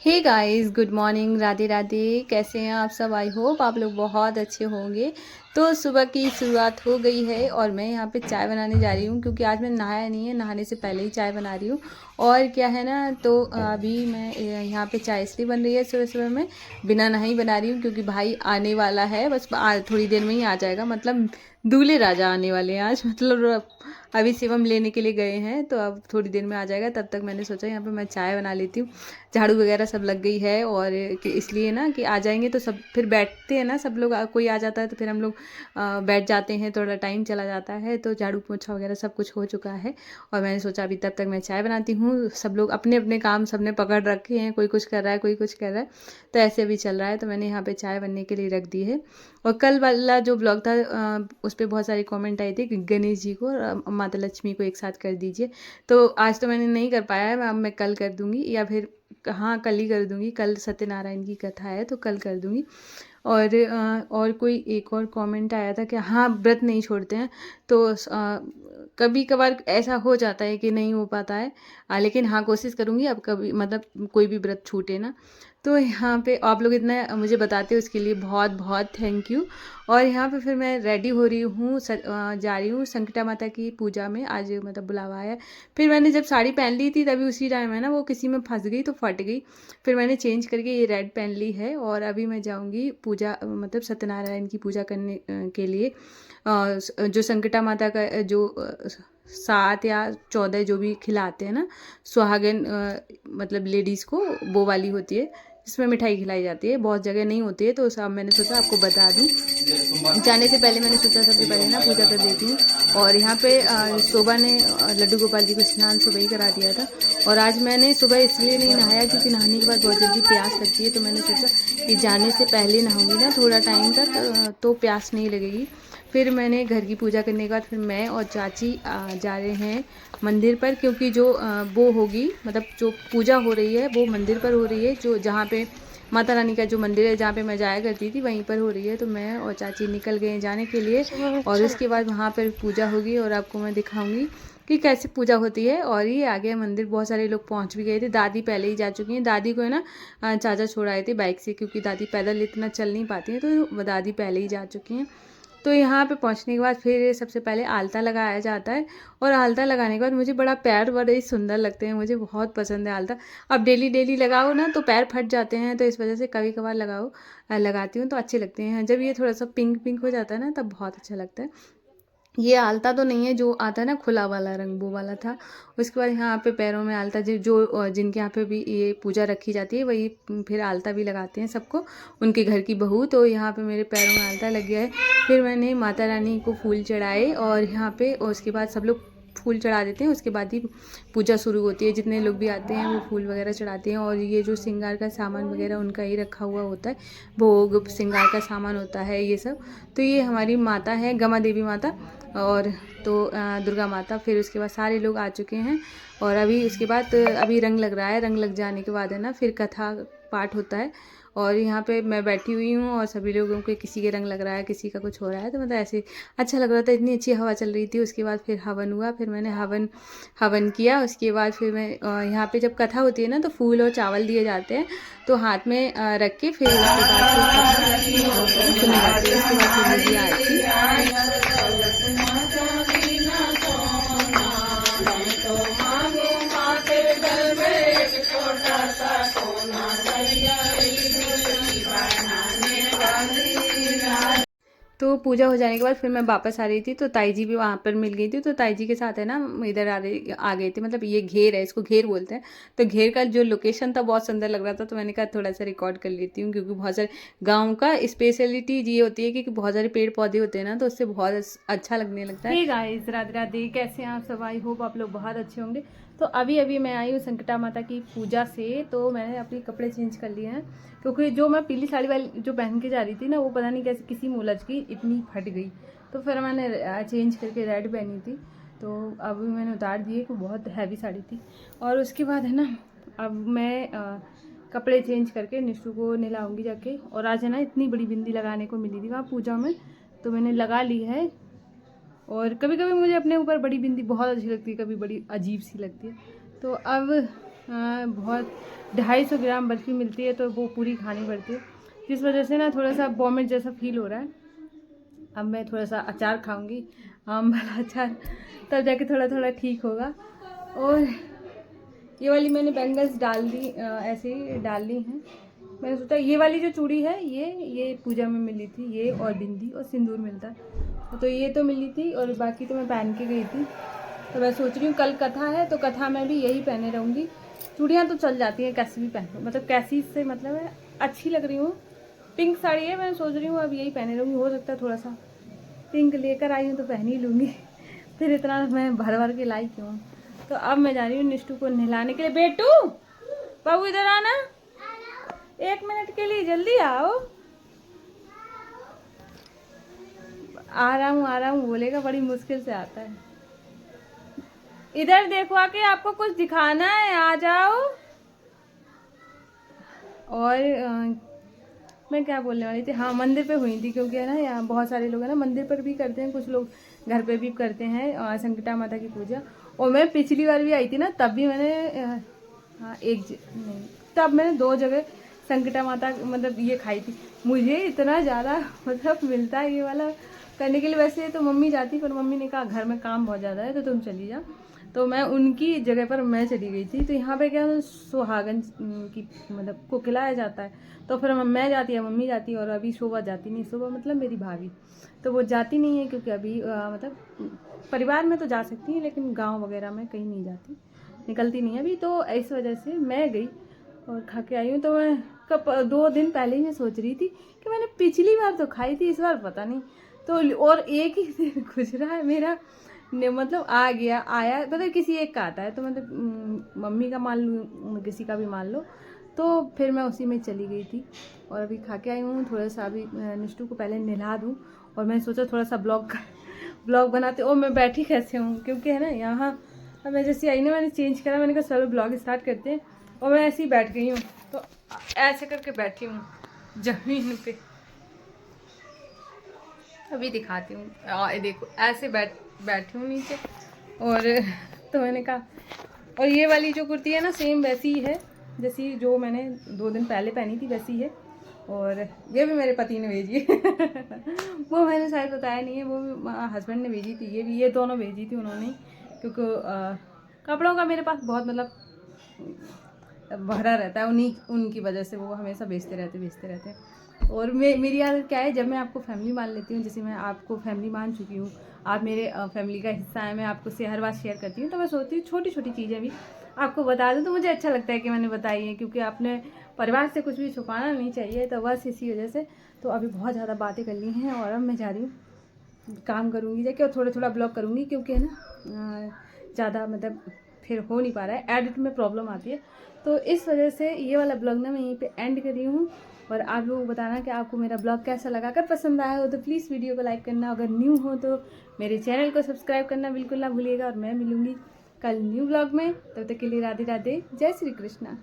हे guys, good morning, Radhe Radhe. कैसे हैं आप सब? आई होप आप लोग बहुत अच्छे होंगे। तो सुबह की शुरुआत हो गई है और मैं यहाँ पे चाय बनाने जा रही हूँ क्योंकि आज मैं नहाया नहीं है, नहाने से पहले ही चाय बना रही हूँ। और क्या है ना, तो अभी मैं यहाँ पे चाय इसलिए बन रही है सुबह सुबह में, बिना नहाई बना रही हूँ क्योंकि भाई आने वाला है। बस थोड़ी देर में ही आ जाएगा, मतलब दूल्हे राजा आने वाले हैं आज। मतलब अभी शिवम लेने के लिए गए हैं तो अब थोड़ी देर में आ जाएगा। तब तक मैंने सोचा यहाँ पे मैं चाय बना लेती हूँ। झाड़ू वगैरह सब लग गई है और कि इसलिए ना कि आ जाएंगे तो सब फिर बैठते हैं ना, सब लोग कोई आ जाता है तो फिर हम लोग बैठ जाते हैं, थोड़ा टाइम चला जाता है। तो झाड़ू पोछा वगैरह सब कुछ हो चुका है और मैंने सोचा अभी तब तक मैं चाय बनाती हूँ। सब लोग अपने अपने काम सबने पकड़ रखे हैं, कोई कुछ कर रहा है, कोई कुछ कर रहा है, तो ऐसे अभी चल रहा है। तो मैंने यहाँ पे चाय बनने के लिए रख दी है। और कल वाला जो ब्लॉग था उस पर बहुत सारी कमेंट आई थी कि गणेश जी को और माता लक्ष्मी को एक साथ कर दीजिए। तो आज तो मैंने नहीं कर पाया है, अब मैं कल कर दूंगी, या फिर हाँ कल ही कर दूंगी। कल सत्यनारायण की कथा है तो कल कर दूंगी। और कोई एक और कमेंट आया था कि हाँ व्रत नहीं छोड़ते हैं, तो कभी कभार ऐसा हो जाता है कि नहीं हो पाता है। लेकिन हाँ कोशिश करूँगी अब कभी, मतलब कोई भी व्रत छूटे ना। तो यहाँ पे आप लोग इतना मुझे बताते हो उसके लिए बहुत बहुत थैंक यू। और यहाँ पे फिर मैं रेडी हो रही हूँ, जा रही हूँ संकटा माता की पूजा में। आज मतलब बुलावा है। फिर मैंने जब साड़ी पहन ली थी तभी उसी टाइम है ना वो किसी में फंस गई तो फट गई। फिर मैंने चेंज करके ये रेड पहन ली है और अभी मैं जाऊँगी पूजा, मतलब सत्यनारायण की पूजा करने के लिए। जो संकटा माता का जो 7 या 14 जो भी खिलाते हैं ना सुहागन, मतलब लेडीज़ को, वो वाली होती है जिसमें मिठाई खिलाई जाती है। बहुत जगह नहीं होती है तो सब मैंने सोचा आपको बता दूं। जाने से पहले मैंने सोचा सबसे पहले ना पूजा कर देती हूँ। और यहाँ पे शोभा ने लड्डू गोपाल जी को स्नान सुबह ही करा दिया था। और आज मैंने सुबह इसलिए नहीं नहाया क्योंकि नहाने के बाद बहुत जल्दी प्यास लगती है, तो मैंने सोचा कि जाने से पहले नहाऊंगी ना थोड़ा टाइम तक, तो प्यास नहीं लगेगी। फिर मैंने घर की पूजा करने के बाद फिर मैं और चाची जा रहे हैं मंदिर पर, क्योंकि जो वो होगी, मतलब जो पूजा हो रही है वो मंदिर पर हो रही है, जो जहाँ पे माता रानी का जो मंदिर है जहाँ पे मैं जाया करती थी वहीं पर हो रही है। तो मैं और चाची निकल गए जाने के लिए और उसके बाद वहाँ पर पूजा होगी और आपको मैं दिखाऊंगी कि कैसे पूजा होती है। और ये आगे मंदिर, बहुत सारे लोग पहुँच भी गए थे, दादी पहले ही जा चुकी हैं। दादी को है ना चाचा छोड़ आए थे बाइक से, क्योंकि दादी पैदल इतना चल नहीं पाती हैं, तो दादी पहले ही जा चुकी हैं। तो यहाँ पे पहुँचने के बाद फिर सबसे पहले आलता लगाया जाता है। और आलता लगाने के बाद मुझे बड़ा, पैर बड़े ही सुंदर लगते हैं, मुझे बहुत पसंद है आलता। अब डेली डेली लगाओ ना तो पैर फट जाते हैं, तो इस वजह से कभी कभार लगाती हूँ तो अच्छे लगते हैं। जब ये थोड़ा सा पिंक पिंक हो जाता है ना तब बहुत अच्छा लगता है। ये आलता तो नहीं है जो आता है ना खुला वाला रंग, वो वाला था। उसके बाद यहाँ पे पैरों में आलता, जो जिनके यहाँ पे भी ये पूजा रखी जाती है वही फिर आलता भी लगाते हैं सबको, उनके घर की बहू। तो यहाँ पे मेरे पैरों में आलता लग गया है। फिर मैंने माता रानी को फूल चढ़ाए और यहाँ पे, और उसके बाद सब लोग फूल चढ़ा देते हैं, उसके बाद ही पूजा शुरू होती है। जितने लोग भी आते हैं वो फूल वगैरह चढ़ाते हैं। और ये जो श्रृंगार का सामान वगैरह उनका ही रखा हुआ होता है, भोग श्रृंगार का सामान होता है ये सब। तो ये हमारी माता है गमा देवी माता, और तो दुर्गा माता। फिर उसके बाद सारे लोग आ चुके हैं और अभी उसके बाद अभी रंग लग रहा है। रंग लग जाने के बाद है ना फिर कथा पाठ होता है। और यहाँ पे मैं बैठी हुई हूँ और सभी लोगों के, किसी के रंग लग रहा है, किसी का कुछ हो रहा है, तो मतलब ऐसे अच्छा लग रहा था। इतनी अच्छी हवा चल रही थी। उसके बाद फिर हवन हुआ, फिर मैंने हवन किया। उसके बाद फिर मैं यहाँ पे जब कथा होती है ना तो फूल और चावल दिए जाते हैं, तो हाथ में रख के फिर उसके बाद फिर कथा सुनी जाती है। उसके बाद फिर मुझे तो पूजा हो जाने के बाद फिर मैं वापस आ रही थी, तो ताई जी भी वहाँ पर मिल गई थी। तो ताई जी के साथ है ना इधर आ गए थे, मतलब ये घेर है, इसको घेर बोलते हैं। तो घेर का जो लोकेशन था बहुत सुंदर लग रहा था, तो मैंने कहा थोड़ा सा रिकॉर्ड कर लेती हूँ, क्योंकि बहुत सारे गाँव का स्पेशलिटी ये होती है कि बहुत सारे पेड़ पौधे होते हैं ना, तो उससे बहुत अच्छा लगने लगता है। हे गाइस, राधे राधे, कैसे हैं आप सब? आई होप आप लोग बहुत अच्छे होंगे। तो अभी मैं आई हूँ संकटा माता की पूजा से, तो मैंने अपने कपड़े चेंज कर लिए हैं, क्योंकि जो मैं पीली साड़ी वाली जो पहन के जा रही थी ना वो पता नहीं कैसे किसी मुलझ की इतनी फट गई, तो फिर मैंने चेंज करके रेड पहनी थी। तो अभी मैंने उतार दिए कि बहुत हैवी साड़ी थी। और उसके बाद है ना अब मैं कपड़े चेंज करके निशु को नहलाऊंगी जाके। और आज है ना इतनी बड़ी बिंदी लगाने को मिली थी वहाँ पूजा में, तो मैंने लगा ली है। और कभी कभी मुझे अपने ऊपर बड़ी बिंदी बहुत अच्छी लगती है, कभी बड़ी अजीब सी लगती है। तो अब बहुत 250 ग्राम बर्फ़ी मिलती है तो वो पूरी खानी पड़ती है, जिस वजह से ना थोड़ा सा वॉमिट जैसा फील हो रहा है। अब मैं थोड़ा सा अचार खाऊंगी, आम वाला अचार, तब जाके थोड़ा थोड़ा ठीक होगा। और ये वाली मैंने बैंगल्स डाल दी, ऐसे ही डाल ली हैं। मैंने सोचा ये वाली जो चूड़ी है ये पूजा में मिली थी, ये और बिंदी और सिंदूर मिलता है, तो ये तो मिली थी और बाकी तो मैं पहन के गई थी। तो मैं सोच रही हूँ कल कथा है तो कथा में भी यही पहने रहूँगी। चूड़ियाँ तो चल जाती हैं कैसी भी पहन, मतलब कैसी से मतलब है अच्छी लग रही हूँ। पिंक साड़ी है, मैं सोच रही हूँ अब यही पहने रहूँगी। हो सकता है थोड़ा सा पिंक लेकर आई हूँ तो पहन ही लूँगी, फिर इतना मैं भर भर के लाई क्यों। तो अब मैं जा रही हूँ निष्ठू को नहलाने के लिए। बेटू बाबू इधर आना, 1 मिनट के लिए, जल्दी आओ। आ रहा हूँ बोलेगा, बड़ी मुश्किल से आता है। इधर देखो आके, आपको कुछ दिखाना है, आ जाओ। और मैं क्या बोलने वाली थी, हाँ मंदिर पे हुई थी, क्योंकि है ना यहाँ बहुत सारे लोग हैं ना मंदिर पर भी करते हैं, कुछ लोग घर पे भी करते हैं संकटा माता की पूजा। और मैं पिछली बार भी आई थी ना, तब भी मैंने हाँ नहीं, तब मैंने 2 जगह संकटा माता मतलब ये खाई थी। मुझे इतना ज़्यादा मतलब मिलता है ये वाला करने के लिए। वैसे तो मम्मी जाती, पर मम्मी ने कहा घर में काम बहुत ज़्यादा है तो तुम चली जाओ, तो मैं उनकी जगह पर मैं चली गई थी। तो यहाँ पे क्या सुहागन की मतलब को खिलाया जाता है, तो फिर मैं जाती है, मम्मी जाती है, और अभी शोभा जाती नहीं। शोभा मतलब मेरी भाभी, तो वो जाती नहीं है क्योंकि अभी मतलब परिवार में तो जा सकती है लेकिन गांव वगैरह में कहीं नहीं जाती, निकलती नहीं है अभी। तो इस वजह से मैं गई और खा के आई हूँ। तो मैं कब 2 दिन पहले ही मैं सोच रही थी कि मैंने पिछली बार तो खाई थी, इस बार पता नहीं। तो और एक ही दिन गुजरा है मेरा, मतलब आ गया आया, मतलब किसी एक का आता है तो मतलब मम्मी का मान लूँ, किसी का भी मान लो। तो फिर मैं उसी में चली गई थी और अभी खा के आई हूँ। थोड़ा सा अभी निष्ठू को पहले नहला दूँ, और मैं सोचा थोड़ा सा ब्लॉग बनाते। और मैं बैठी कैसे हूँ क्योंकि है ना यहाँ, अब मैं जैसे आई ना, मैंने चेंज करा, मैंने कहा चलो ब्लॉग स्टार्ट करते हैं, और मैं ऐसे ही बैठ गई हूँ। तो ऐसे करके बैठी हूँ जमीन पे, अभी दिखाती हूँ। देखो ऐसे बैठी हूँ नीचे। और तो मैंने कहा, और ये वाली जो कुर्ती है ना सेम वैसी ही है जैसी जो मैंने 2 दिन पहले पहनी थी, वैसी है। और ये भी मेरे पति ने भेजी है वो मैंने शायद बताया नहीं है, वो भी हस्बैंड ने भेजी थी। ये दोनों भेजी थी उन्होंने, क्योंकि कपड़ों का मेरे पास बहुत मतलब भरा रहता है, उनकी वजह से वो हमेशा बेचते रहते हैं। और मेरी आदत क्या है, जब मैं आपको फैमिली मान लेती हूँ, जैसे मैं आपको फैमिली मान चुकी हूँ, आप मेरे फैमिली का हिस्सा है, मैं आपको हर बात शेयर करती हूँ, तो मैं सोचती हूँ छोटी छोटी चीज़ें भी आपको बता दूँ तो मुझे अच्छा लगता है कि मैंने बताई है, क्योंकि आपने परिवार से कुछ भी छुपाना नहीं चाहिए। तो बस इसी वजह से तो अभी बहुत ज़्यादा बातें कर ली हैं, और अब मैं जा रही हूँ काम करूँगी जाके, और थोड़ा ब्लॉग करूँगी, क्योंकि है ना ज़्यादा मतलब फिर हो नहीं पा रहा है, एडिट में प्रॉब्लम आती है। तो इस वजह से ये वाला ब्लॉग ना मैं यहीं पे एंड कर रही हूँ। और आप लोग बताना कि आपको मेरा ब्लॉग कैसा लगा। अगर पसंद आया हो तो प्लीज़ वीडियो को लाइक करना, अगर न्यू हो तो मेरे चैनल को सब्सक्राइब करना बिल्कुल ना भूलिएगा। और मैं मिलूँगी कल न्यू ब्लॉग में, तब तक के लिए राधे राधे, जय श्री कृष्णा।